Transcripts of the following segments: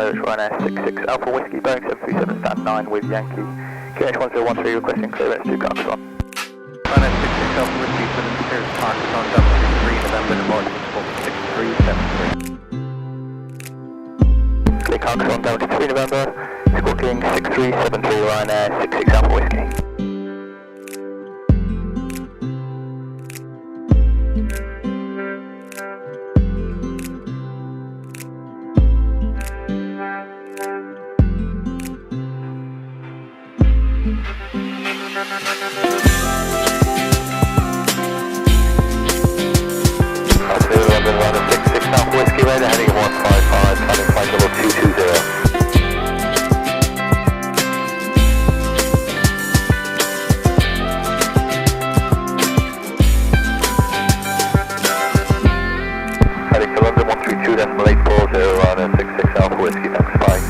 Tower, it's Ryanair 66 Alpha Whiskey, Boeing 737 stand 9 with Yankee. QH1013 requesting clearance to Carcasonne. Ryanair 66 Alpha Whiskey, clearance to Carcasonne, Delta 3 November, departure squawk 6373. Carcassonne, Delta 3 November, squawking 6373 Ryanair 66 Alpha Whiskey. Ryanair 66 Alpha Whiskey, right heading 155, climbing flight level 220. Heading to London 132.840, Ryanair 66 Alpha Whiskey, thanks, bye.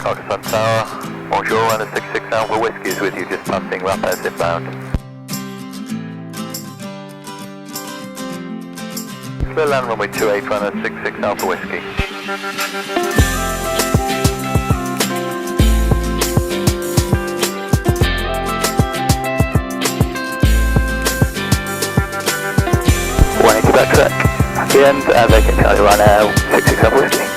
Carcassonne Tower, bonjour, Ryanair 66 Alpha Whiskey is with you, just passing Rapaz inbound. Clear land runway 28, Ryanair 66 Alpha Whiskey. Backtrack. At the end, vacant Charlie Ryanair 66 Alpha Whiskey.